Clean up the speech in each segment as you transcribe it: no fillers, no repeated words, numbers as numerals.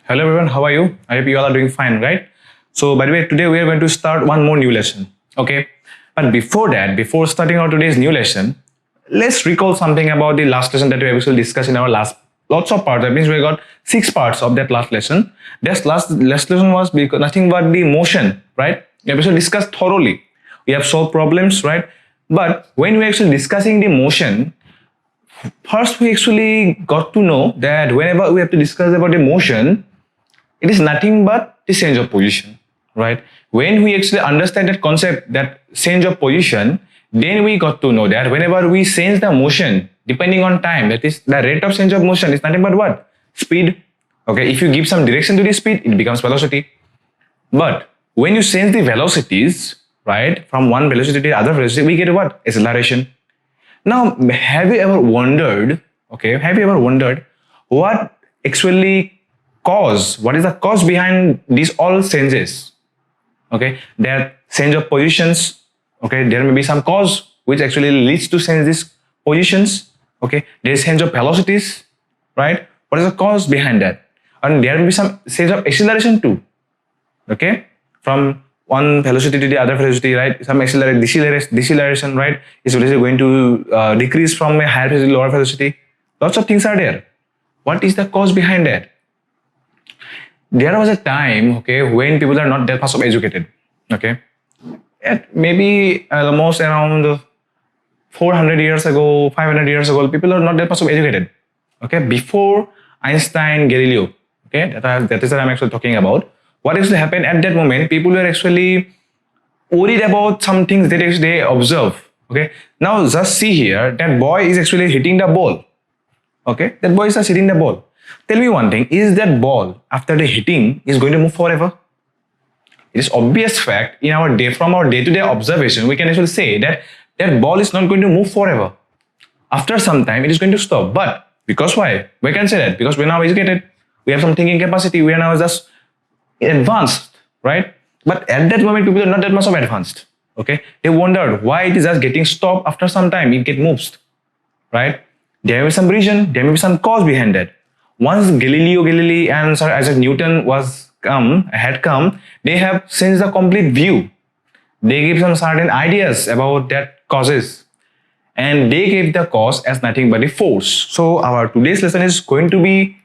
Hello everyone, how are you? I hope you all are doing fine, right? So by the way, today we are going to start one more new lesson, okay? But before that, before starting our today's new lesson, let's recall something about the last lesson that we actually discussed in our last lots of parts. That means we got 6 parts of that last lesson. That last lesson was because nothing but the motion, right? We have actually discussed thoroughly. We have solved problems, right? But when we're actually discussing the motion, first we actually got to know that whenever we have to discuss about the motion, it is nothing but the change of position, right? When we actually understand that concept, that change of position, then we got to know that whenever we change the motion depending on time, that is the rate of change of motion is nothing but what? Speed. Okay, if you give some direction to the speed, it becomes velocity. But when you change the velocities, right, from one velocity to the other velocity, we get what? Acceleration. Now, have you ever wondered, okay, have you ever wondered what actually what is the cause behind these all changes? Okay, there change of positions, okay, there may be some cause which actually leads to change these positions, okay, there is change of velocities, right? What is the cause behind that? And there will be some change of acceleration too, okay, from one velocity to the other velocity, right? Some deceleration, right, is going to decrease from a higher velocity to lower velocity. Lots of things are there. What is the cause behind that? There was a time, okay, when people are not that much of educated, okay, at maybe almost around 400 years ago, 500 years ago, people are not that much of educated, okay, before Einstein, Galileo, okay, that is what I'm actually talking about. What actually happened at that moment? People were actually worried about some things that actually they observe, okay. Now just see here, that boy is actually hitting the ball, okay, that boy is just hitting the ball. Tell me one thing, is that ball after the hitting is going to move forever? It is obvious fact in our day, from our day-to-day observation, we can actually say that that ball is not going to move forever. After some time, it is going to stop. But because why? We can say that because we're now educated, we have some thinking capacity, we are now just advanced, right? But at that moment, people are not that much of advanced. Okay, they wondered why it is just getting stopped after some time, it get moves, right? There may be some reason, there may be some cause behind that. Once Galileo Galilei and Sir Isaac Newton had come, they have changed the complete view. They gave some certain ideas about that causes, and they gave the cause as nothing but a force. So our today's lesson is going to be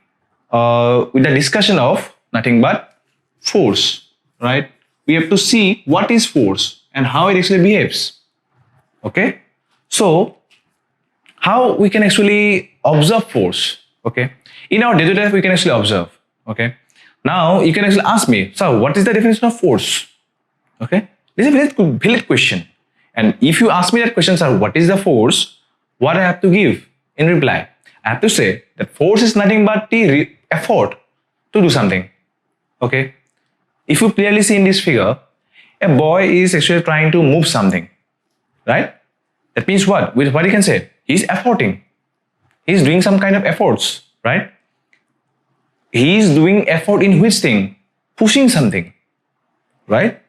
with the discussion of nothing but force, right? We have to see what is force and how it actually behaves. Okay, so how we can actually observe force, okay, in our day-to-day life we can actually observe, okay. Now you can actually ask me, so what is the definition of force? Okay, this is a very valid question, and if you ask me that question, sir, what is the force, what I have to give in reply? I have to say that force is nothing but the effort to do something, okay. If you clearly see in this figure, a boy is actually trying to move something, right? That means what? With what you can say, he's efforting, he's doing some kind of efforts, right? He is doing effort in which thing? Pushing something, right?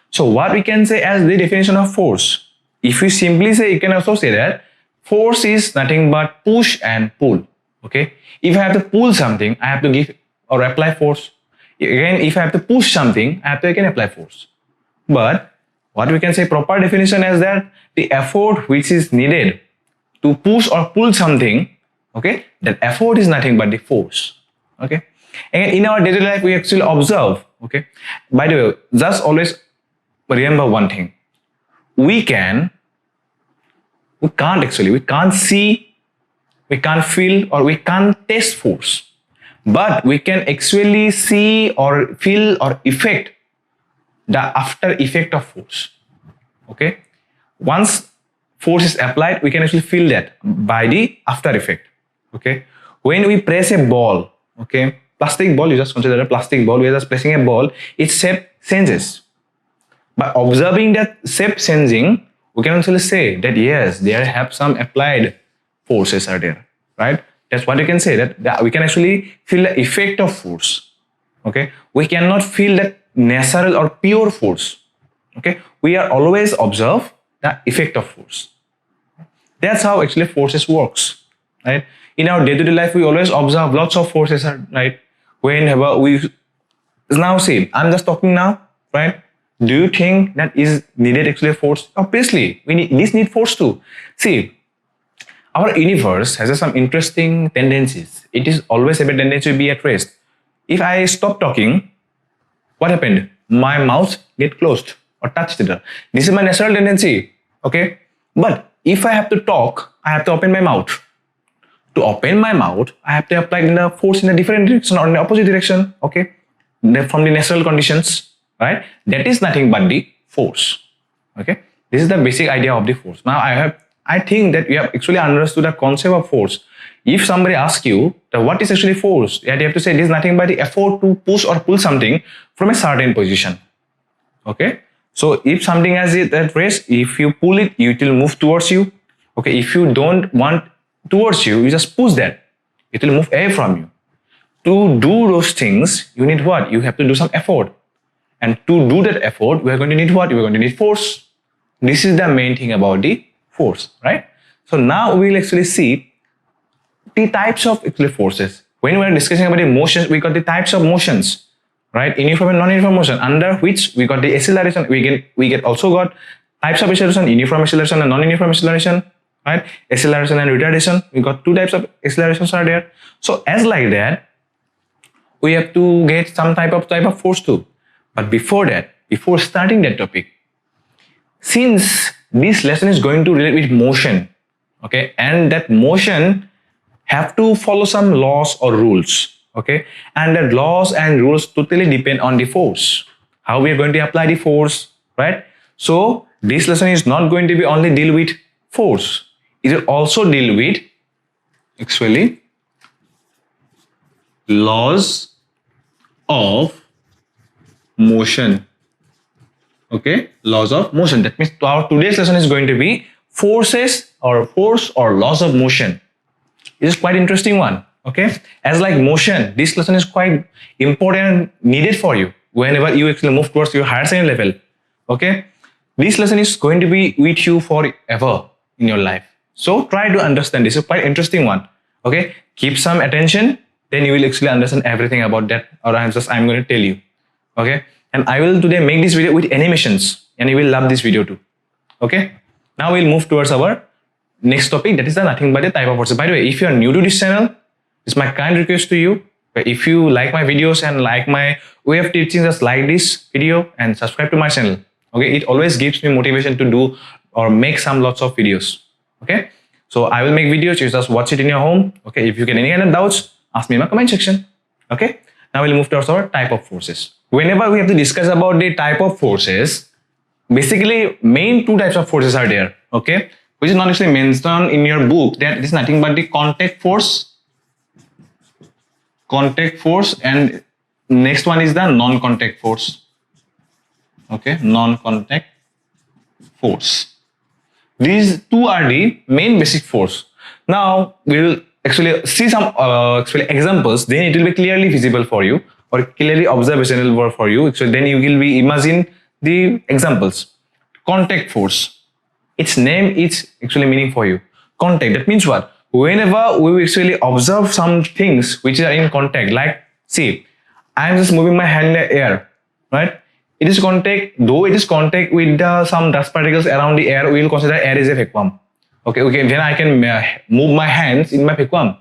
So what we can say as the definition of force? If we simply say, you can also say that force is nothing but push and pull, okay? If I have to pull something, I have to give or apply force. Again, if I have to push something, I have to again apply force. But what we can say proper definition is that the effort which is needed to push or pull something, okay, that effort is nothing but the force. Okay, and in our daily life we actually observe, okay. By the way, just always remember one thing, we can't see, we can't feel, or we can't taste force, but we can actually see or feel or affect the after effect of force, okay. Once force is applied, we can actually feel that by the after effect, okay. When we press a ball, okay, plastic ball, you just consider a plastic ball, we are just pressing a ball, its shape changes. By observing that shape changing, we can actually say that yes, there have some applied forces are there, right? That's what you can say, that we can actually feel the effect of force, okay. We cannot feel that natural or pure force, okay. We are always observe the effect of force. That's how actually forces works, right? In our day-to-day life, we always observe lots of forces, right? whenever we now see, I'm just talking now, right? Do you think that is needed actually force? Obviously, this need force too. See, our universe has some interesting tendencies. It is always have a tendency to be at rest. If I stop talking, what happened? My mouth get closed or touched it. This is my natural tendency. Okay, but if I have to talk, I have to open my mouth. To open my mouth, I have to apply the force in a different direction or in the opposite direction. Okay, from the natural conditions, right? That is nothing but the force. Okay, this is the basic idea of the force. Now I think that you have actually understood the concept of force. If somebody asks you that what is actually force, you have to say this is nothing but the effort to push or pull something from a certain position. Okay, so if something has it at rest, if you pull it, it will move towards you. Okay, if you don't want towards you, you just push that, it will move away from you. To do those things, you need what? You have to do some effort. And to do that effort, we are going to need what? We are going to need force. This is the main thing about the force, right? So now we will actually see the types of actually forces. When we are discussing about the motions, we got the types of motions, right? Uniform and non-uniform motion, under which we got the acceleration. We get also got types of acceleration, uniform acceleration and non-uniform acceleration, right? Acceleration and retardation. We got two types of accelerations are there. So as like that, we have to get some type of force too. But before that, before starting that topic, since this lesson is going to relate with motion, okay, and that motion have to follow some laws or rules, okay, and the laws and rules totally depend on the force, how we are going to apply the force, right? So this lesson is not going to be only deal with force, it will also deal with actually laws of motion. Okay, laws of motion. That means our today's lesson is going to be forces or force or laws of motion. It is quite interesting one. Okay, as like motion, this lesson is quite important and needed for you whenever you actually move towards your higher secondary level. Okay, this lesson is going to be with you forever in your life. So try to understand. This is quite interesting one. Okay, keep some attention, then you will actually understand everything about that. Or I'm going to tell you. Okay, and I will today make this video with animations, and you will love this video too. Okay, now we'll move towards our next topic, that is the nothing but the type of forces. By the way, if you are new to this channel, it's my kind request to you. If you like my videos and like my way of teaching, just like this video and subscribe to my channel. Okay, it always gives me motivation to do or make some lots of videos. Okay, so I will make videos, you just watch it in your home. Okay, if you get any kind of doubts, ask me in my comment section. Okay, now we'll move towards our type of forces. Whenever we have to discuss about the type of forces, basically main two types of forces are there. Okay, which is not actually mentioned in your book, that is nothing but the contact force, and next one is the non-contact force. Okay, non-contact force. These two are the main basic force. Now we will actually see some examples, then it will be clearly visible for you or clearly observational for you. So then you will be imagine the examples. Contact force, its name is actually meaning for you. Contact, that means what? Whenever we actually observe some things which are in contact, like see, I am just moving my hand in the air, right? It is contact, though it is contact with some dust particles around the air, we will consider air is a vacuum. Okay, then I can move my hands in my vacuum,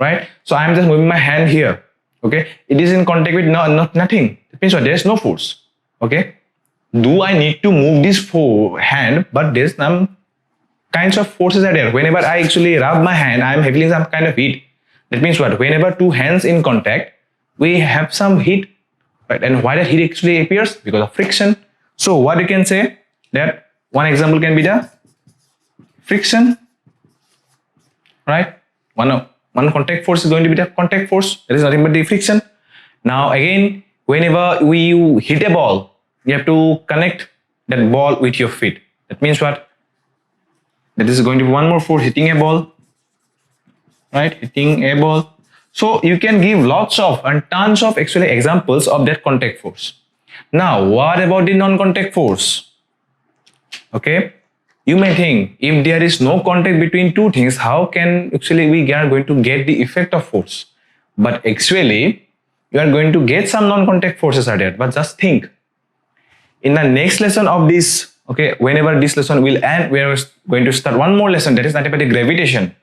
right? So I am just moving my hand here. Okay, it is in contact with nothing. It means what? There is no force. Okay, do I need to move this hand? But there's some kinds of forces are there. Whenever I actually rub my hand, I am having some kind of heat. That means what? Whenever two hands in contact, we have some heat, right? And why that heat actually appears? Because of friction. So what you can say that one example can be the friction, right? One contact force is going to be the contact force. That is nothing but the friction. Now again, whenever you hit a ball, you have to connect that ball with your feet. That means what? That is going to be one more force, hitting a ball, right? Hitting a ball. So you can give lots of and tons of actually examples of that contact force. Now what about the non-contact force? Okay, you may think if there is no contact between two things, how can actually we are going to get the effect of force? But actually you are going to get some non-contact forces are there. But just think, in the next lesson of this, okay, whenever this lesson will end, we are going to start one more lesson, that is nothing but the gravitation.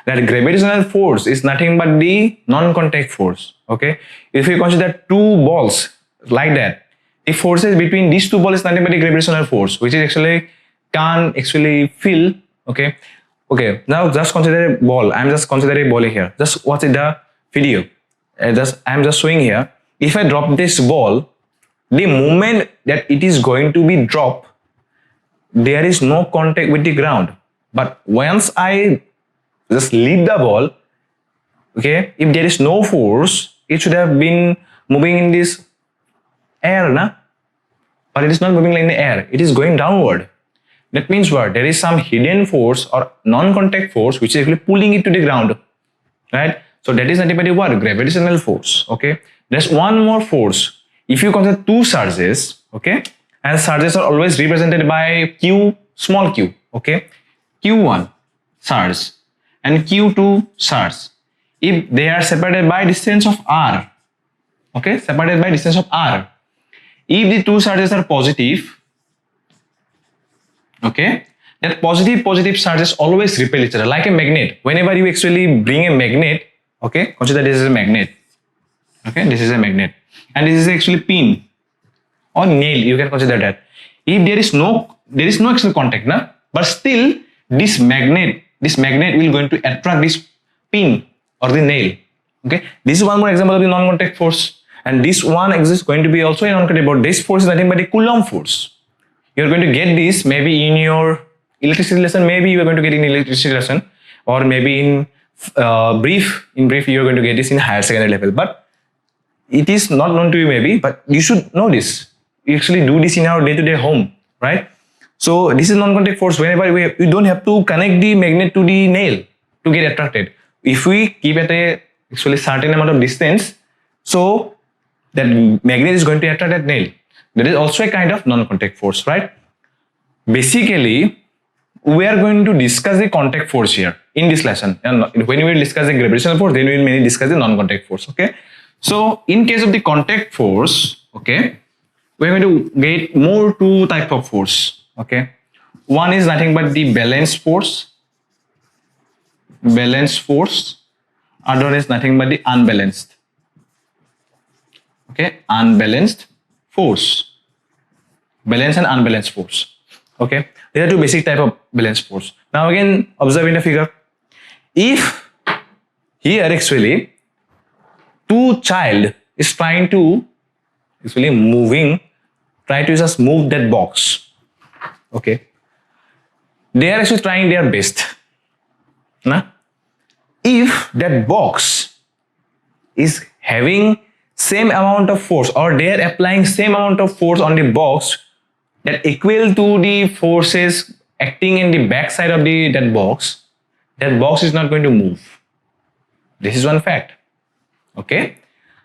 That gravitational force is nothing but the non-contact force. Okay, if you consider two balls like that, the forces between these two balls is nothing but the gravitational force, which is actually can't actually feel. Okay, now just consider a ball. I'm just considering a ball here. Just watch the video. I'm just showing here. If I drop this ball, the moment that it is going to be dropped, there is no contact with the ground. But once I just leave the ball, okay, if there is no force, it should have been moving in this air, na? But it is not moving in the air, it is going downward. That means what? There is some hidden force or non-contact force which is actually pulling it to the ground, right? So that is nothing but what? Gravitational force. Okay, there's one more force. If you consider two charges, okay, and charges are always represented by q, small q, okay, q1 charge and q2 charge. If they are separated by distance of r, okay, separated by distance of r, if the two charges are positive, okay, that positive charges always repel each other like a magnet. Whenever you actually bring a magnet, okay, consider this is a magnet, okay, this is a magnet, and this is actually pin or nail, you can consider that. If there is no actual contact, na, but still this magnet will going to attract this pin or the nail. Okay, this is one more example of the non-contact force, and this one is going to be also a non-contact force. This force is nothing but a Coulomb force. You are going to get this maybe in your electricity lesson, maybe you are going to get in electricity lesson, or maybe in brief you are going to get this in higher secondary level, but it is not known to you maybe, but you should know this. We actually do this in our day-to-day home, right? So this is non-contact force. Whenever we don't have to connect the magnet to the nail to get attracted. If we keep at a actually certain amount of distance, so that magnet is going to attract that nail. That is also a kind of non-contact force, right? Basically, we are going to discuss the contact force here in this lesson. And when we will discuss the gravitational force, then we will mainly discuss the non-contact force, okay? So in case of the contact force, okay, we are going to get more two type of force, okay? One is nothing but the balance force. Other one is nothing but the unbalanced. Okay, unbalanced force. Balance and unbalanced force. Okay, there are two basic type of balanced force. Now again, observe in the figure. If here actually two child is trying to try to just move that box. Okay, they are actually trying their best. Nah? If that box is having same amount of force, or they are applying same amount of force on the box that equal to the forces acting in the back side of that box is not going to move. This is one fact. Okay,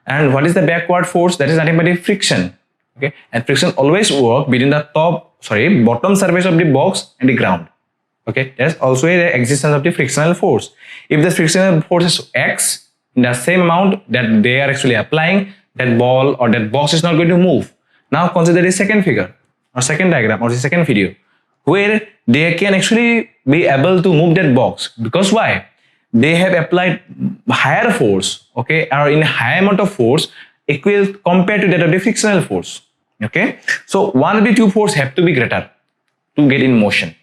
and what is the backward force? That is nothing but a friction. Okay, and friction always work between the bottom surface of the box and the ground. Okay, there's also the existence of the frictional force. If the frictional force is X in the same amount that they are actually applying, that ball or that box is not going to move. Now consider the second figure or second diagram or the second video where they can actually be able to move that box. Because why? They have applied higher force, okay, or in a higher amount of force equal compared to that of the frictional force. Okay, so one of the two forces have to be greater to get in motion.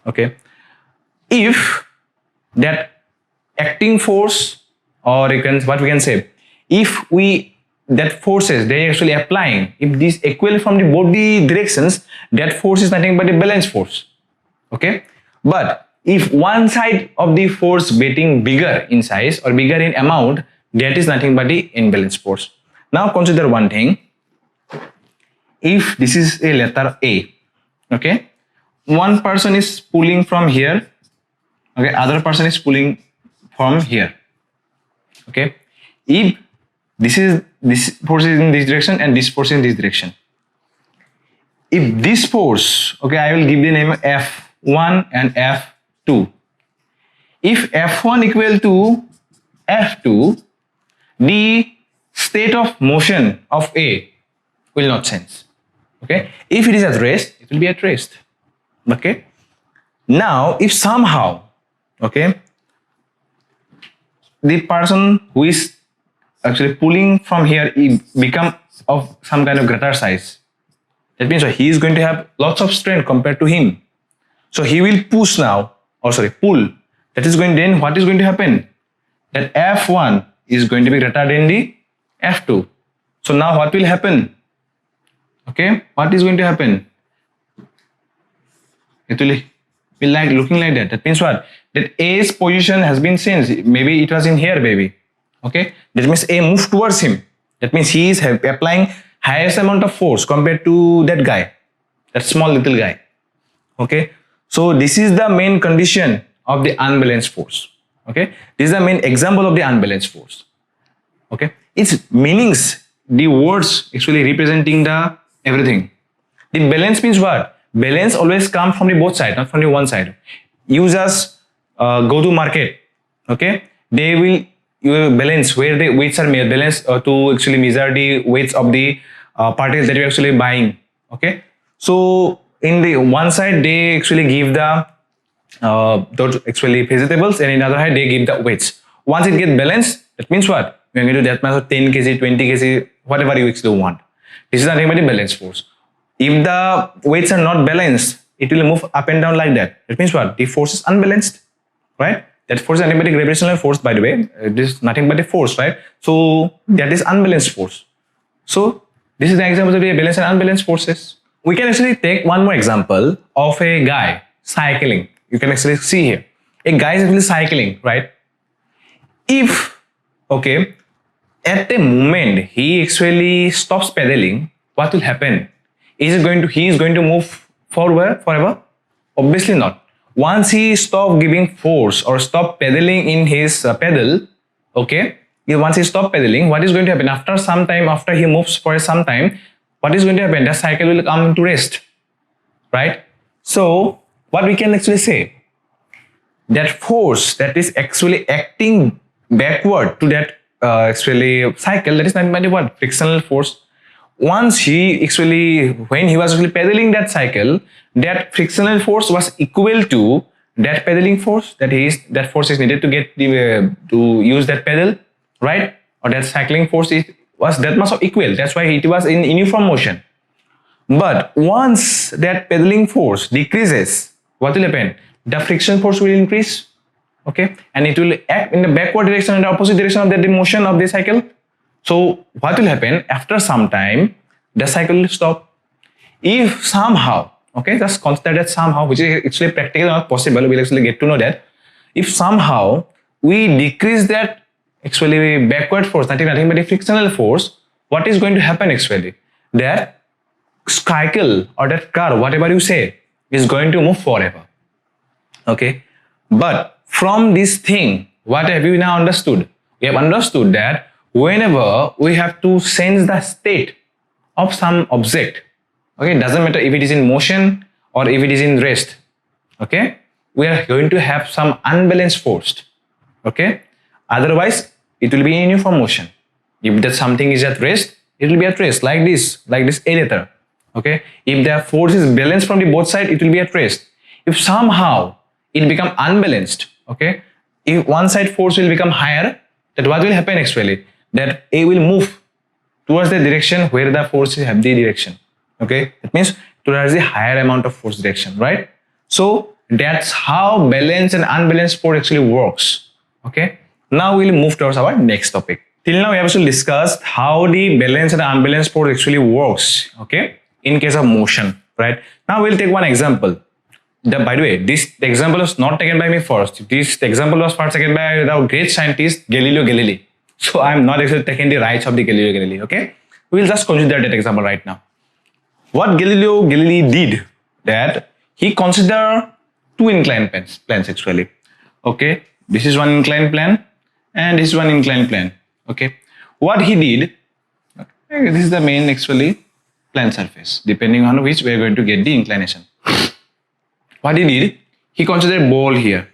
Okay, if that acting force, or what we can say, if that forces they are actually applying, if this equal from the both the directions, that force is nothing but a balance force. Okay, but if one side of the force getting bigger in size or bigger in amount, that is nothing but the imbalance force. Now consider one thing. If this is a letter A, okay, one person is pulling from here, okay, other person is pulling from here. Okay, if this force is in this direction and this force in this direction, if this force, okay, I will give the name F1 and F2. If F1 equal to F2, the state of motion of A will not change. Okay, if it is at rest, it will be at rest. Okay, now if somehow, okay, the person who is actually pulling from here become of some kind of greater size, that means he is going to have lots of strength compared to him. So he will push now, or sorry, pull. That is going, then what is going to happen? That F1 is going to be greater than the F2. So now what will happen? Okay, what is going to happen? It will be like looking like that. That means what? That A's position has been changed. Maybe it was in here, baby. Okay, that means A moved towards him. That means he is applying highest amount of force compared to that guy, that small little guy. Okay, so this is the main condition of the unbalanced force. Okay, this is the main example of the unbalanced force. Okay, its meanings, the words actually representing the everything. The balance means what? Balance always comes from the both sides, not from the one side. You just go to market. Okay, they will balance where the weights are made, balance to actually measure the weights of the particles that you're actually buying. Okay, so in the one side they actually give the those actually vegetables, and in the other side they give the weights. Once it gets balanced, that means what? We're going to do that much of 10 kg, 20 kg, whatever you actually want. This is nothing but the balance force. If the weights are not balanced, it will move up and down like that. That means what? The force is unbalanced, right? That force is nothing but the gravitational force, by the way. It is nothing but the force, right? So that is unbalanced force. So this is the example of the balanced and unbalanced forces. We can actually take one more example of a guy cycling. You can actually see here. A guy is actually cycling, right? If, okay, at the moment he actually stops pedaling, what will happen? He is going to move forward forever? Obviously not. Once he stop giving force or stop pedaling in his pedal, okay, once he stop pedaling, what is going to happen? After some time, after he moves for some time, what is going to happen? The cycle will come to rest, right? So what we can actually say, that force that is actually acting backward to that actually cycle, that is nothing but what? Frictional force. Once he actually, when he was actually pedaling that cycle, that frictional force was equal to that pedaling force, that force is needed to get the to use that pedal, right? Or that cycling force was that much of equal. That's why it was in uniform motion. But once that pedaling force decreases, what will happen? The friction force will increase, okay, and it will act in the backward direction and the opposite direction of the motion of the cycle. So what will happen? After some time, the cycle will stop. If somehow, okay, just consider that somehow, which is actually practically not possible, we'll actually get to know that. If somehow we decrease that actually backward force, nothing but the frictional force, what is going to happen actually? That cycle or that car, whatever you say, is going to move forever. Okay, but from this thing, what have you now understood? We have understood that whenever we have to change the state of some object, okay, it doesn't matter if it is in motion or if it is in rest, okay, we are going to have some unbalanced force, okay, otherwise it will be in uniform motion. If that something is at rest, it will be at rest like this aerator, okay. If the force is balanced from the both sides, it will be at rest. If somehow it become unbalanced, okay, if one side force will become higher, that what will happen actually? That A will move towards the direction where the force have the direction, okay. That means towards the higher amount of force direction, right? So that's how balance and unbalanced force actually works, okay. Now we'll move towards our next topic. Till now we have actually discussed how the balance and unbalanced force actually works, okay, in case of motion, right? Now we'll take one example. By the way, this example was not taken by me first. This example was first taken by the great scientist Galileo Galilei. So I'm not actually taking the rights of the Galileo Galilei, okay? We'll just consider that example right now. What Galileo Galilei did, that he considered two inclined planes actually, okay? This is one inclined plane and this is one inclined plane, okay? What he did, okay, this is the main actually plane surface, depending on which we are going to get the inclination. What he did, he considered a ball here,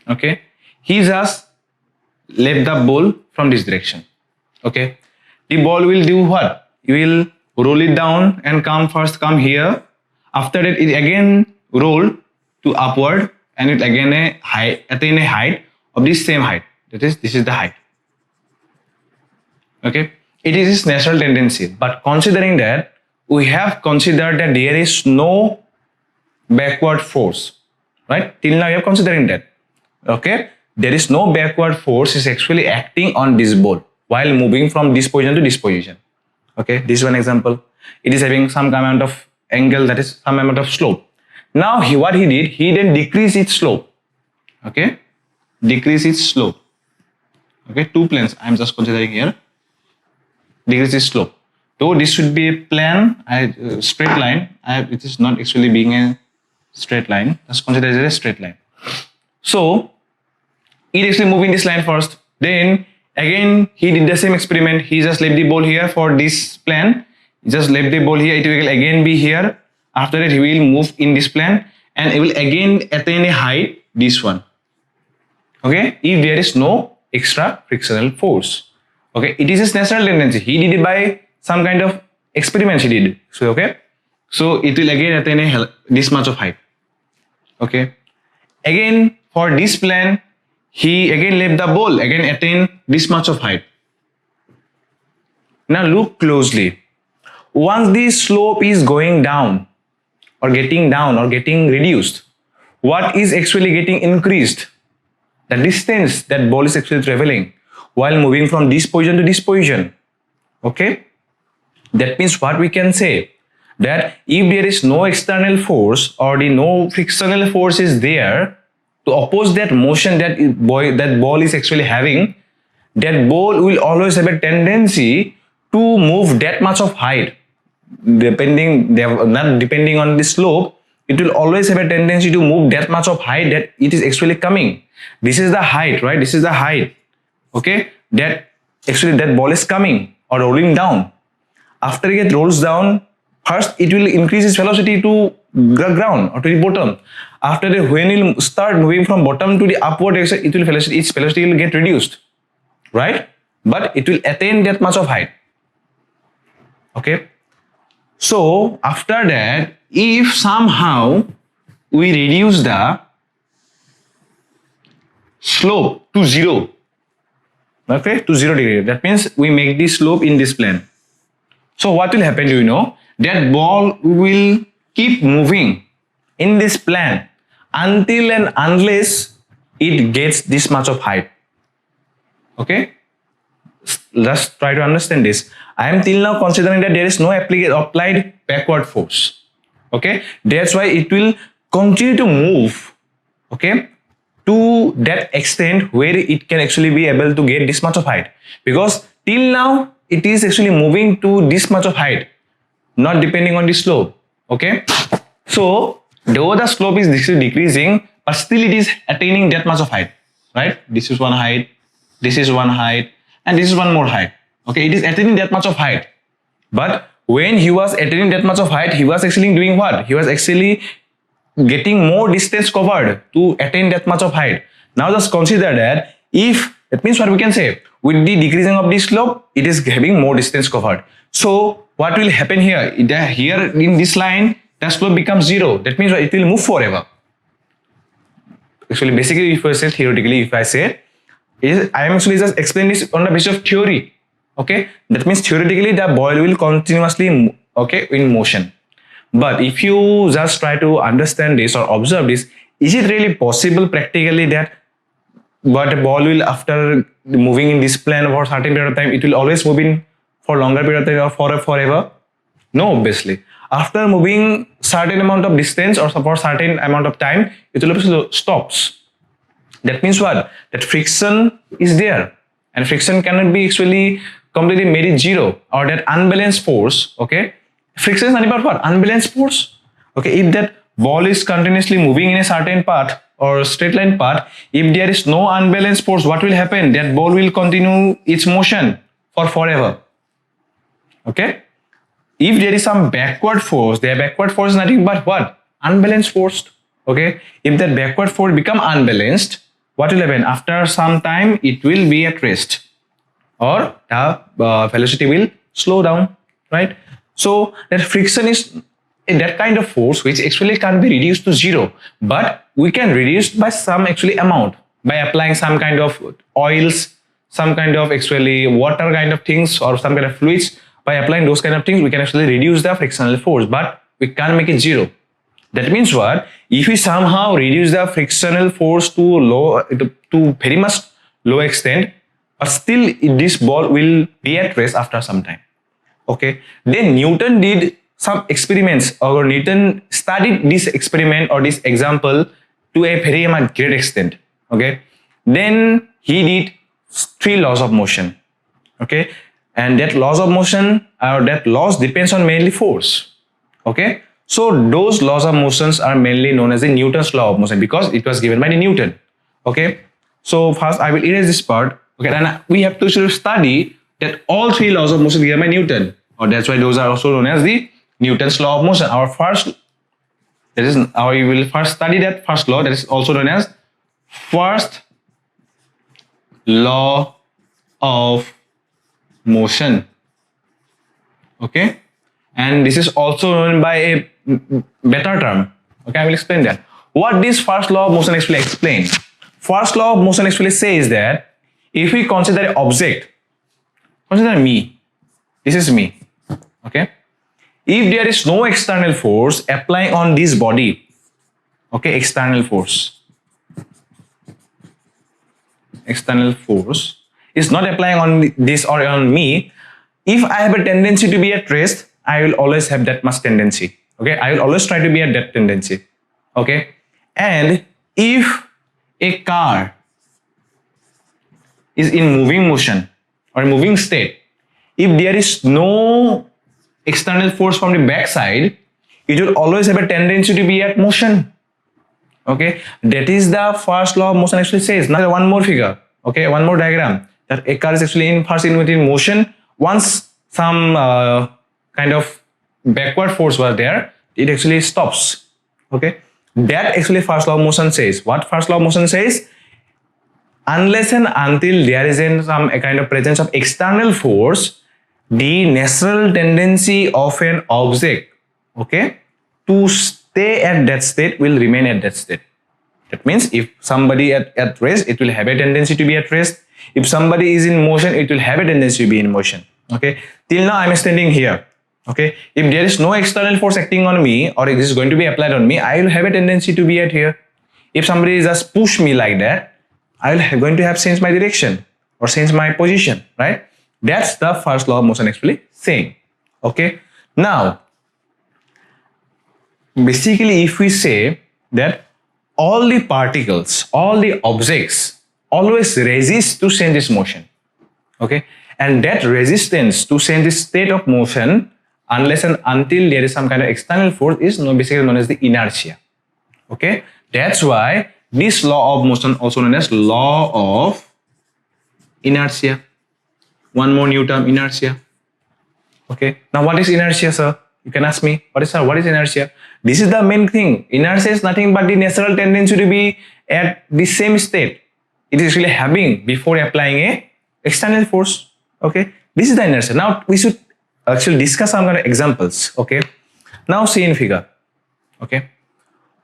okay? He just left the ball from this direction. Okay, the ball will do what? You will roll it down and come here. After that, it again roll to upward, and it again attain a height of this same height. That is, this is the height. Okay, it is its natural tendency. But considering that, we have considered that there is no backward force, right? Till now, we are considering that. Okay, there is no backward force is actually acting on this ball while moving from this position to this position. Okay, this is one example. It is having some amount of angle, that is some amount of slope. Now what he did, he then decreased its slope. Okay, decrease its slope. Okay, two planes I am just considering here. Decrease its slope. Though this should be a plane, straight line, it is not actually being a straight line. Just consider it as a straight line. So it actually moving this line first. Then again he did the same experiment. He just left the ball here for this plane. He just left the ball here. It will again be here. After that, he will move in this plane, and it will again attain a height, this one. Okay, if there is no extra frictional force. Okay, it is his natural tendency. He did it by some kind of experiments he did. So okay, so it will again attain this much of height. Okay, again for this plane, he again left the ball, again attain this much of height. Now look closely. Once the slope is going down or getting reduced, what is actually getting increased? The distance that ball is actually traveling while moving from this position to this position. Okay, that means what we can say, that if there is no external force or the no frictional force is there to oppose that motion that ball is actually having, that ball will always have a tendency to move that much of height. Not depending on the slope, it will always have a tendency to move that much of height that it is actually coming. This is the height, right? This is the height. Okay, that actually that ball is coming or rolling down. After it rolls down, first it will increase its velocity to the ground or to the bottom. After that, when it will start moving from bottom to the upward direction, its velocity will get reduced, right? But it will attain that much of height. Okay, so after that, if somehow we reduce the slope to 0, okay, to 0 degree, that means we make the slope in this plane. So what will happen, do you know? That ball will keep moving in this plane until and unless it gets this much of height. Okay, just try to understand this. I am till now considering that there is no applied backward force. Okay, that's why it will continue to move, okay, to that extent where it can actually be able to get this much of height, because till now it is actually moving to this much of height, not depending on the slope. Okay, so though the slope is decreasing, but still it is attaining that much of height, right? This is one height, this is one height, and this is one more height. Okay, it is attaining that much of height. But when he was attaining that much of height, he was actually doing what? He was actually getting more distance covered to attain that much of height. Now just consider that if, that means what we can say, with the decreasing of the slope, it is having more distance covered. So what will happen here? Here in this line, the slope becomes 0. That means it will move forever. Actually, basically, if I say theoretically, if I say, I am actually just explaining this on the basis of theory. Okay, that means theoretically the ball will continuously, okay, in motion. But if you just try to understand this or observe this, is it really possible practically that but a ball will, after moving in this plane for a certain period of time, it will always move in for longer period of time or forever? No, obviously. After moving certain amount of distance or for certain amount of time, it will also stops. That means what? That friction is there, and friction cannot be actually completely made it 0, or that unbalanced force. Okay, friction is nothing but what? Unbalanced force. Okay, if that ball is continuously moving in a certain path or straight line path, if there is no unbalanced force, what will happen? That ball will continue its motion for forever. Okay, if there is some backward force, their backward force is nothing but what? Unbalanced force. Okay, if that backward force become unbalanced, what will happen? After some time, it will be at rest. or the velocity will slow down, right? So that friction is that kind of force which actually can't be reduced to zero, but we can reduce by some actually amount by applying some kind of oils, some kind of actually water kind of things, or some kind of fluids. By applying those kind of things, we can actually reduce the frictional force, but we can't make it zero. That means what? If we somehow reduce the frictional force to very much low extent, but still this ball will be at rest after some time. Okay. Then Newton did some experiments, or Newton studied this experiment or this example to a very much great extent. Okay. Then he did 3 laws of motion. Okay. And that laws of motion, or that laws depends on mainly force. Okay. So those laws of motions are mainly known as the Newton's law of motion, because it was given by the Newton. Okay. So first I will erase this part. Okay. And we have to study that all 3 laws of motion given by Newton. Or that's why those are also known as the Newton's law of motion. We will first study that first law, that is also known as first law of motion. Okay. And this is also known by a better term. Okay, I will explain that. What this first law of motion actually explains? First law of motion actually says that if we consider an object, consider me, this is me. Okay. If there is no external force applying on this body, okay, external force is not applying on this or on me. If I have a tendency to be at rest, I will always have that much tendency. Okay, I will always try to be at that tendency. Okay, and if a car is in moving motion or moving state, if there is no external force from the backside, it will always have a tendency to be at motion. Okay, that is the first law of motion actually says. Now one more figure, okay, one more diagram, that a car is actually in motion. Once some kind of backward force was there, it actually stops. Okay, that actually first law of motion says. What first law of motion says? Unless and until there is a kind of presence of external force, the natural tendency of an object, okay, to stay at that state will remain at that state. That means if somebody at rest, it will have a tendency to be at rest. If somebody is in motion, it will have a tendency to be in motion. Okay, till now I am standing here. Okay, if there is no external force acting on me, or it is going to be applied on me, I will have a tendency to be at here. If somebody just push me like that, I will going to have changed my direction or change my position, right? That's the first law of motion actually saying. Okay, now basically if we say that all the particles, all the objects always resist to change this motion, okay, and that resistance to change this state of motion unless and until there is some kind of external force is basically known as the inertia. Okay, that's why this law of motion also known as law of inertia. One more new term, inertia. Okay, now what is inertia, sir? You can ask me, what is inertia? This is the main thing. Inertia is nothing but the natural tendency to be at the same state it is really having before applying a external force. Okay, this is the inertia. Now we should actually discuss some kind of examples. Okay, now see in figure. Okay,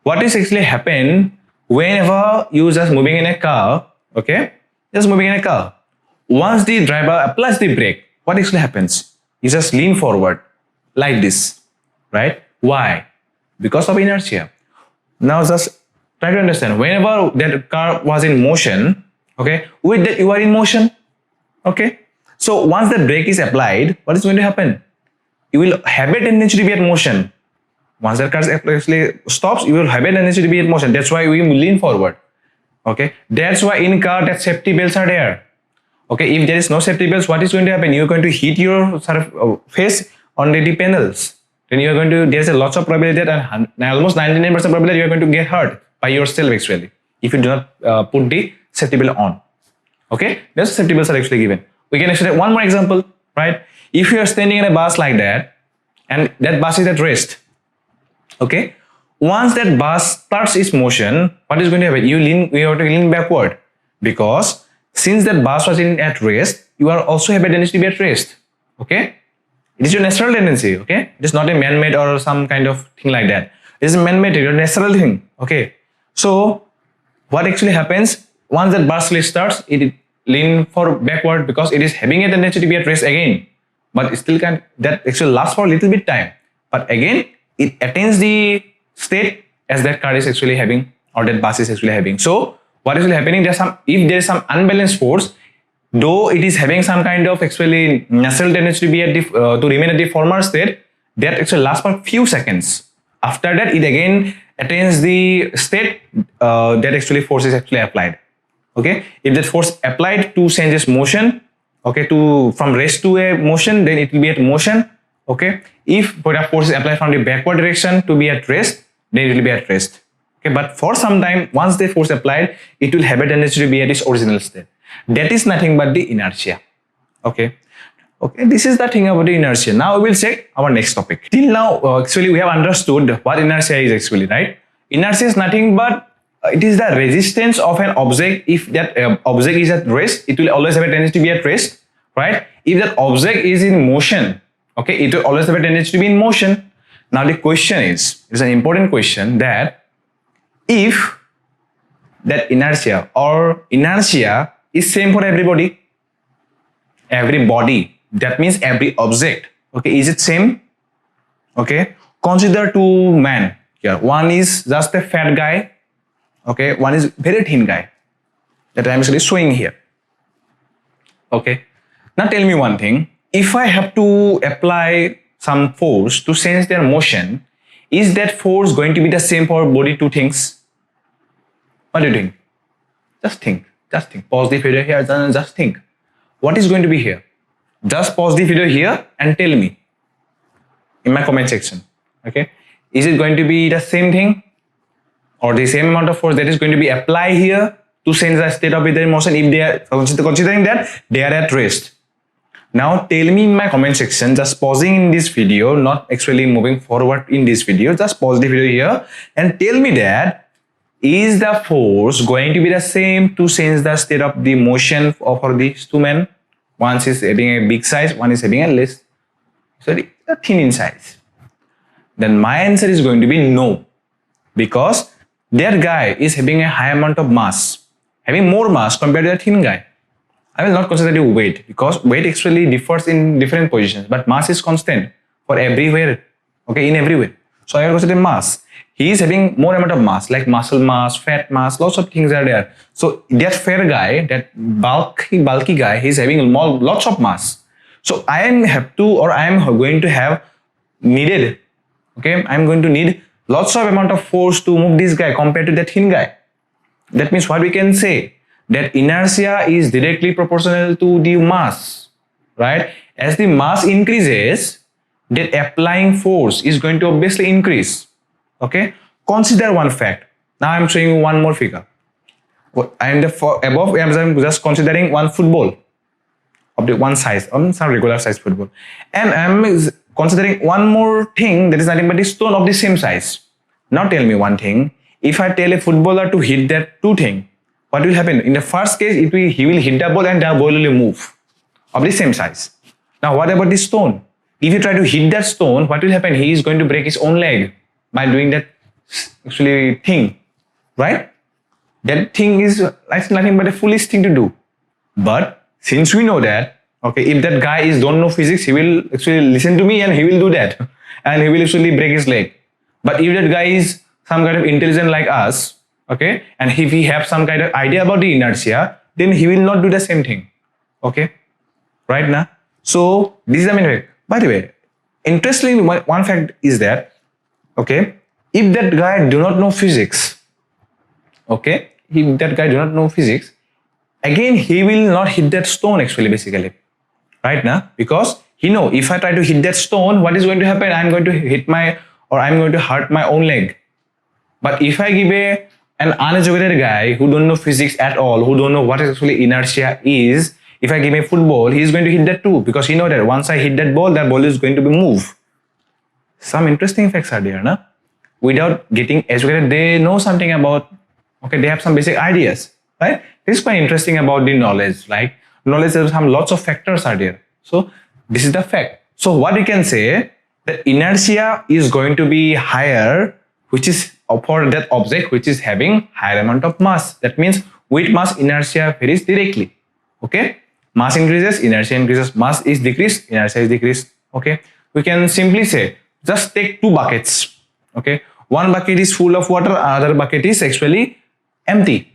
what is actually happen whenever you just moving in a car? Okay, just moving in a car. Once the driver applies the brake, what actually happens? You just lean forward like this, right? Why? Because of inertia. Now just try to understand. Whenever that car was in motion, okay, with that you are in motion, okay. So once the brake is applied, what is going to happen? You will have a tendency to be at motion. Once the car actually stops, you will have a tendency to be in motion. That's why we lean forward. Okay, that's why in car that safety belts are there. Okay, if there is no safety belts, what is going to happen? You're going to hit your sort of face on the panels. Then you are going to, there's a lots of probability that almost 99% probability you are going to get hurt by yourself actually if you do not put the safety belt on. Okay, those safety belts are actually given. We can actually have one more example, right? If you are standing in a bus like that and that bus is at rest, okay, once that bus starts its motion, what is going to happen? You have to lean backward, because since that bus was at rest, you are also have a tendency to be at rest. Okay, it is your natural tendency. Okay, it is not a man-made or some kind of thing like that. It is a man-made, your natural thing. Okay, so what actually happens once that burst starts, it lean for backward because it is having a tendency to be at rest again, but still can that actually lasts for a little bit time, but again it attains the state as that car is actually having or that bus is actually having. So what is really happening, there's some, if there is some unbalanced force, though it is having some kind of actually natural tendency to be at the to remain at the former state, that actually lasts for few seconds. After that it again attains the state that actually force is actually applied. Okay, if that force applied to change its motion, okay, to from rest to a motion, then it will be at motion. Okay, if product force is applied from the backward direction to be at rest, then it will be at rest. Okay, but for some time, once the force applied, it will have a tendency to be at its original state. That is nothing but the inertia. Okay, okay, this is the thing about the inertia. Now we will check our next topic. Till now, actually we have understood what inertia is actually, right? Inertia is nothing but it is the resistance of an object. If that object is at rest, it will always have a tendency to be at rest, right? If that object is in motion, okay, it will always have a tendency to be in motion. Now the question is, it's an important question, that if that inertia is same for everybody, that means every object, okay, is it same? Okay, consider two men here. One is just a fat guy, okay, one is very thin guy that I am actually showing here. Okay, now tell me one thing, if I have to apply some force to change their motion, is that force going to be the same for body two things? What do you think? Just think, pause the video here and just think, what is going to be here? Just pause the video here and tell me in my comment section. Okay, is it going to be the same thing or the same amount of force that is going to be applied here to change the state of their motion if they are considering that they are at rest? Now tell me in my comment section, just pausing in this video, not actually moving forward in this video, just pause the video here and tell me that is the force going to be the same to change the state of the motion for these two men? One is having a big size, one is having a less, sorry, a thin in size. Then my answer is going to be no, because their guy is having a high amount of mass, having more mass compared to the thin guy. I will not consider the weight because weight actually differs in different positions, but mass is constant for everywhere, okay, in everywhere. So I will consider mass. He is having more amount of mass, like muscle mass, fat mass, lots of things are there. So that fair guy, that bulky guy, he is having lots of mass. So I am going to have needed, okay, I am going to need lots of amount of force to move this guy compared to that thin guy. That means what we can say, that inertia is directly proportional to the mass, right? As the mass increases, the applying force is going to obviously increase. Okay, consider one fact. Now I am showing you one more figure. Above I am just considering one football of the one size, some regular size football, and I am considering one more thing, that is nothing but the stone of the same size. Now tell me one thing, if I tell a footballer to hit that two things, what will happen? In the first case, he will hit the ball and the ball will move of the same size. Now what about the stone? If you try to hit that stone, what will happen? He is going to break his own leg by doing that actually thing, right? That thing is like nothing but a foolish thing to do. But since we know that, okay, if that guy don't know physics, he will actually listen to me and he will do that, and he will actually break his leg. But if that guy is some kind of intelligent like us, okay, and if he have some kind of idea about the inertia, then he will not do the same thing. Okay, right now. So this is the main fact. By the way, interestingly, one fact is that, okay, if that guy do not know physics, okay, if that guy do not know physics, again he will not hit that stone actually, basically, right now, because he know if I try to hit that stone, what is going to happen? I'm going to I'm going to hurt my own leg. But if I give an uneducated guy who don't know physics at all, who don't know what actually inertia is, if I give him a football, he is going to hit that too, because he know that once I hit that ball is going to be moved. Some interesting facts are there, no? Without getting educated, they know something about, okay, they have some basic ideas, right? This is quite interesting about the knowledge. Like, knowledge that some lots of factors are there. So this is the fact. So what we can say, that inertia is going to be higher, which is for that object which is having higher amount of mass. That means with mass, inertia varies directly. Okay, mass increases, inertia increases. Mass is decreased, inertia is decreased. Okay, we can simply say, just take two buckets. Okay, one bucket is full of water, other bucket is actually empty.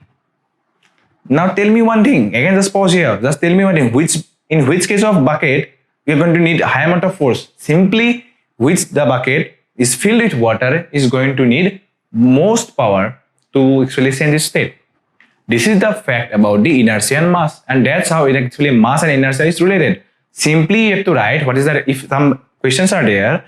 Now tell me one thing. Again, just pause here. Just tell me one thing. In which case of bucket we are going to need a high amount of force? Simply, which the bucket is filled with water is going to need most power to actually change its state. This is the fact about the inertia and mass, and that's how it actually mass and inertia is related. Simply you have to write what is the, if some questions are there,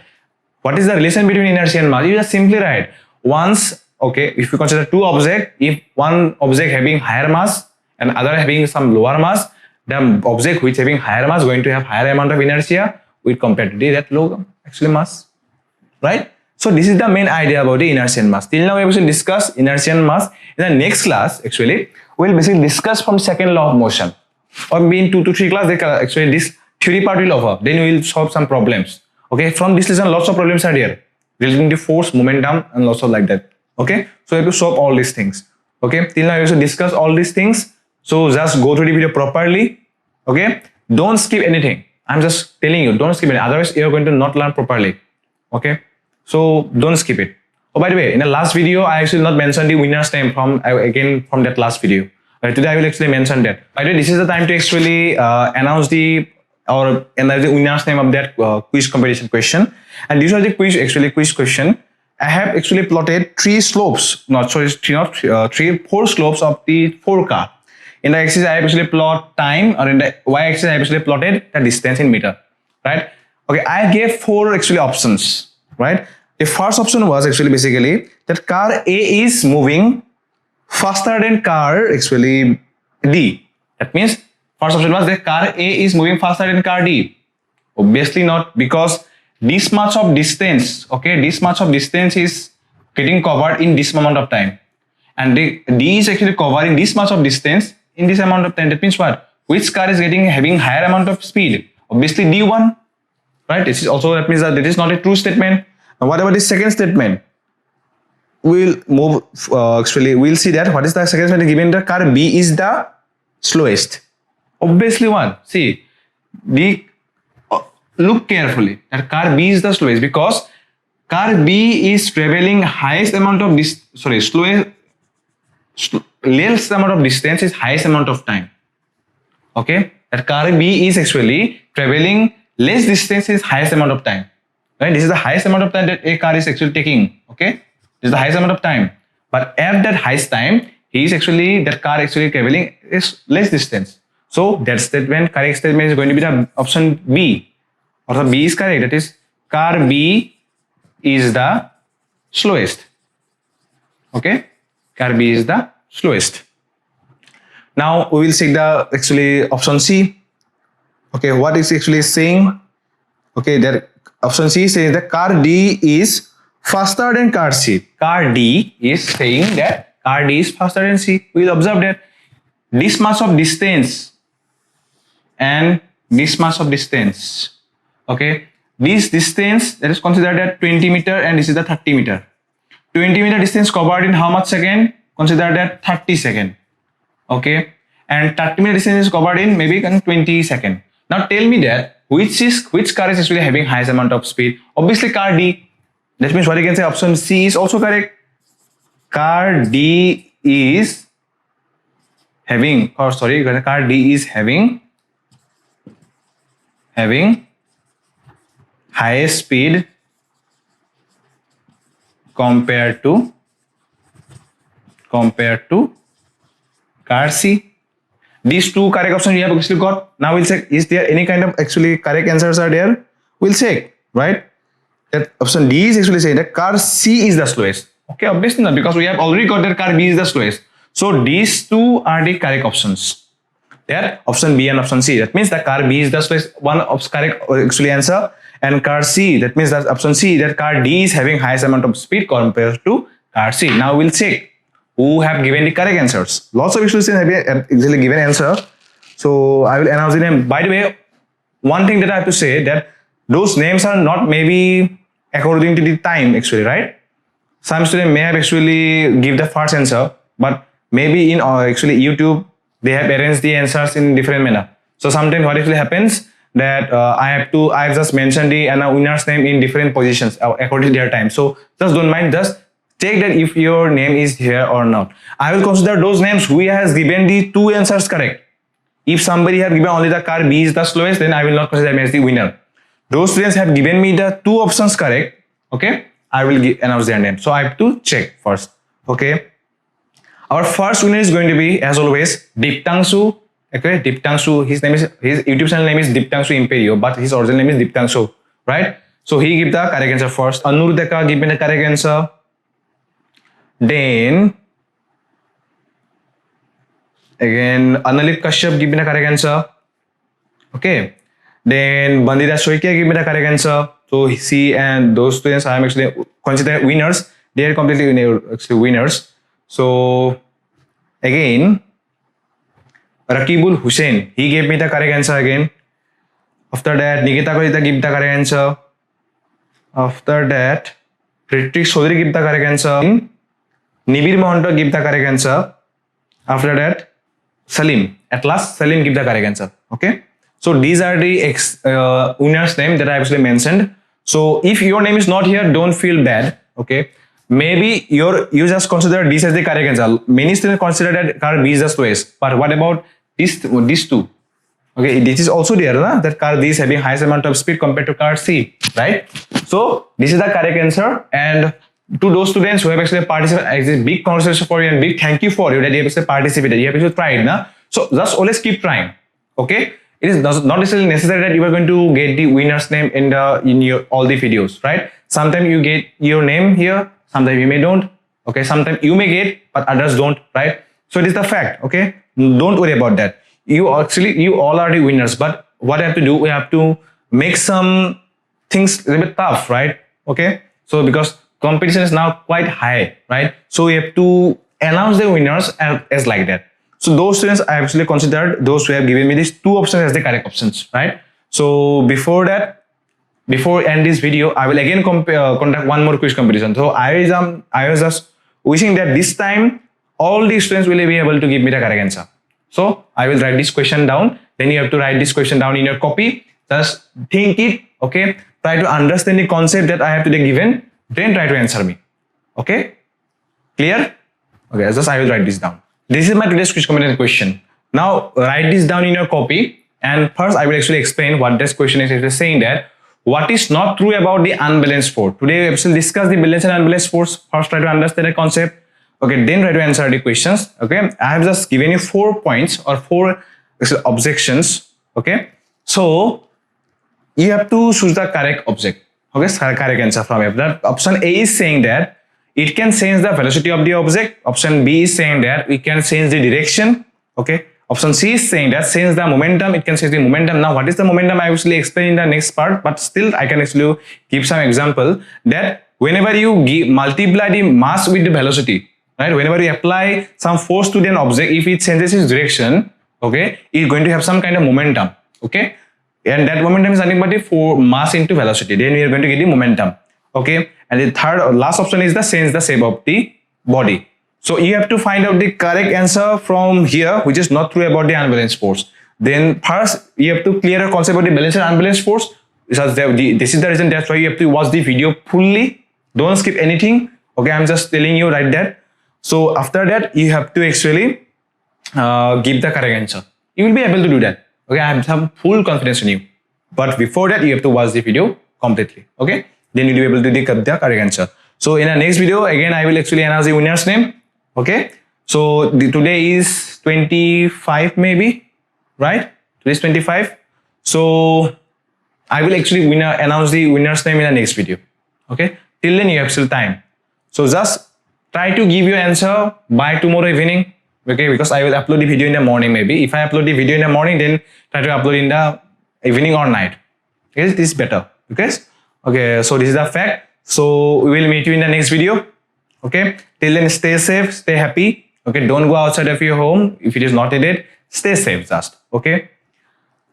what is the relation between inertia and mass? You just simply write once. Okay, if you consider two objects, if one object having higher mass and other having some lower mass, the object which having higher mass going to have higher amount of inertia with compared to that low actually mass, right? So this is the main idea about the inertia and mass. Till now we have actually discussed inertia and mass. In the next class, actually, we'll basically discuss from second law of motion. Or in 2 to 3 class, they actually this theory part will over. Then we will solve some problems. Okay, from this lesson, lots of problems are there relating to force, momentum, and lots of like that. Okay, so we have to solve all these things. Okay, till now we have to discuss all these things. So just go through the video properly. Okay, don't skip anything. I'm just telling you, don't skip it. Otherwise, you're going to not learn properly. Okay, so don't skip it. Oh, by the way, in the last video, I actually not mentioned the winner's name from that last video. Today I will actually mention that. By the way, this is the time to actually announce the winner's name of that quiz competition question. And these are the quiz question. I have actually plotted 4 slopes of the 4 car. In the axis, I have actually plot time, or in the y-axis, I have actually plotted the distance in meter, right? Okay, I gave 4 actually options, right? The first option was actually basically that car A is moving faster than car actually D. That means first option was that car A is moving faster than car D. Obviously not, because this much of distance, okay, this much of distance is getting covered in this amount of time, and D is actually covering this much of distance in this amount of time. That means what? Which car is having higher amount of speed? Obviously D1, right? This is also, that means that it is not a true statement. Now what about the second statement? We'll move, we'll see that what is the second statement given. The car B is the slowest. Obviously one. See, look carefully, that car B is the slowest because car B is traveling highest amount of less amount of distance is highest amount of time. Okay, that car B is actually traveling less distance is highest amount of time. Right, this is the highest amount of time that a car is actually taking. Okay, this is the highest amount of time, but at that highest time, that car actually traveling is less distance. So that statement, correct statement is going to be the option B, or the B is correct. That is, car B is the slowest. Okay, car B is the slowest. Now we will see the actually option C. Okay, what is actually saying? Okay, that option C says that car D is faster than car C. Car D is saying that car D is faster than C. We will observe that this much of distance and this much of distance. Okay, this distance that is considered at 20 meter and this is the 30 meter. 20 meter distance covered in how much second? Consider that 30 seconds. Okay, and 30 meter distance is covered in maybe 20 seconds. Now tell me that which car is actually having highest amount of speed? Obviously car D. That means what you can say, option C is also correct. Car D is having, car D is having highest speed compared to car C. These 2 correct options we have actually got. Now we'll check, is there any kind of actually correct answers are there? We'll check, right? That option D is actually saying that car C is the slowest. Okay, obviously not, because we have already got that car B is the slowest. So these 2 are the correct options. They are option B and option C. That means that car B is the slowest, one of correct actually answer, and car C, that means that option C, that car D is having highest amount of speed compared to car C. Now we'll check who have given the correct answers. Lots of students have actually given answer. So I will announce the name. By the way, one thing that I have to say that those names are not maybe according to the time actually, right? Some students may have actually give the first answer, but maybe in actually YouTube they have arranged the answers in different manner. So sometimes what actually happens that I have just mentioned the winner's name in different positions according to their time. So just don't mind, just check that if your name is here or not. I will consider those names who has given the two answers correct. If somebody has given only the car B is the slowest, then I will not consider them as the winner. Those students have given me the two options correct. Okay, I will announce their name. So I have to check first. Okay, our first winner is going to be, as always, Diptangsu. Okay, Diptangsu. His YouTube channel name is Diptangsu Imperio, but his original name is Diptangsu, right? So he give the correct answer first. Anurudeka give me the correct answer. Then again, Analip Kashyap give me the correct answer. Okay. Then Bandita Soikia give me the correct answer. So he and those students I am actually considered winners. They are completely actually winners. So again, Rakibul Hussain, he gave me the correct answer again. After that, Nikita Kalita give the correct answer. After that, Ritik Sodri give the correct answer. Nibir Mohanto give the correct answer. After that, Salim. At last, Salim give the correct answer. Okay. So these are the winners' name that I actually mentioned. So if your name is not here, don't feel bad. Okay. Maybe you just consider this as the correct answer. Many students consider that car B is the slowest. But what about these two? Okay, this is also there, that car B is having highest amount of speed compared to car C, right? So this is the correct answer. And to those students who have actually participated, big congratulations for you and big thank you for you that you have actually participated. You have actually tried, so just always keep trying. Okay, it is not necessarily necessary that you are going to get the winner's name in your all the videos, right? Sometimes you get your name here, sometimes you may don't. Okay, sometimes you may get, but others don't, right? So it is the fact. Okay, don't worry about that. You all are the winners, but what I have to do, we have to make some things a little bit tough, right? Okay, so because competition is now quite high, right? So we have to announce the winners as like that. So those students I actually considered those who have given me these two options as the correct options, right? So before end this video, I will again conduct one more quiz competition. So I was just wishing that this time all the students will be able to give me the correct answer. So I will write this question down. Then you have to write this question down in your copy. Just think it. Okay. Try to understand the concept that I have today given. Then try to answer me. Okay. Clear? Okay. Just I will write this down. This is my today's quiz competition question. Now write this down in your copy. And first I will actually explain what this question is. It is saying that what is not true about the unbalanced force. Today we will discuss the balanced and unbalanced force. First try to understand the concept. Okay, then try to answer the questions. Okay, I have just given you 4 points or 4 objections. Okay, so you have to choose the correct object. Okay, correct answer from here. That option A is saying that it can change the velocity of the object. Option B is saying that we can change the direction. Okay, option C is saying that change the momentum. It can change the momentum. Now, what is the momentum? I will actually explain in the next part, but still I can actually give some example that whenever you multiply the mass with the velocity. Right, whenever you apply some force to an object, if it changes its direction, okay, it's going to have some kind of momentum, okay, and that momentum is nothing but the mass into velocity. Then we are going to get the momentum, okay. And the third or last option is the change the shape of the body. So you have to find out the correct answer from here, which is not true about the unbalanced force. Then first you have to clear a concept of the balanced and unbalanced force. This is the reason that's why you have to watch the video fully. Don't skip anything. Okay, I'm just telling you like that. So after that, you have to actually give the correct answer. You will be able to do that. Okay, I have some full confidence in you. But before that, you have to watch the video completely. Okay, then you'll be able to give the correct answer. So in the next video, again, I will actually announce the winner's name. Okay, so today is 25 maybe, right? Today is 25. So I will actually announce the winner's name in the next video. Okay, till then you have still time. So just try to give your answer by tomorrow evening, okay, because I will upload the video in the morning maybe. If I upload the video in the morning, then try to upload in the evening or night. Okay, this is better, okay? Okay, so this is the fact. So we will meet you in the next video, okay? Till then, stay safe, stay happy, okay? Don't go outside of your home if it is not needed. stay safe just, okay?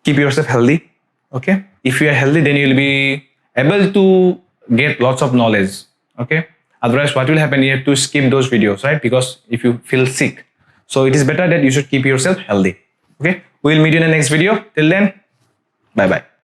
Keep yourself healthy, okay? If you are healthy, then you'll be able to get lots of knowledge, okay? Otherwise, what will happen? You have to skip those videos, right? Because if you feel sick, so it is better that you should keep yourself healthy, okay? We'll meet you in the next video. Till then, bye-bye.